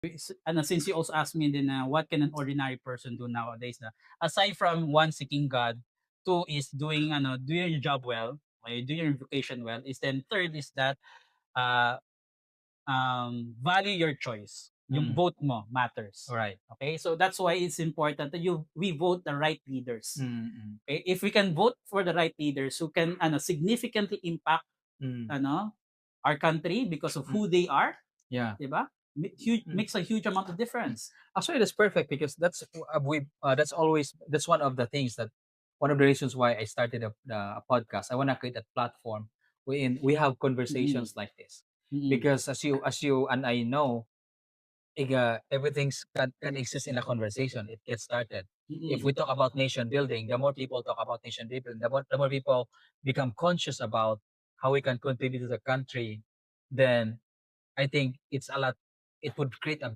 Since you also asked me din na what can an ordinary person do nowadays na aside from one seeking God, two is doing your job well, okay, doing your vocation well, is then third is that uh value your choice. Yung Mm. vote mo matters. Right. Okay? So that's why it's important that we vote the right leaders. Mm. Okay? If we can vote for the right leaders who can significantly impact Mm. ano our country because of Mm. who they are, Yeah. 'di ba? Huge, Mm. makes a huge amount of difference. Actually, that's perfect because that's one of the things that one of the reasons why I started a podcast. I want to create a platform wherein we have Mm-mm. conversations like this, Mm-mm. because as you and I know, everything's can exist in a conversation. It gets started. If Mm-mm. we talk about nation building, the more people talk about nation building, the more people become conscious about how we can contribute to the country, then I think it's a lot. It would create a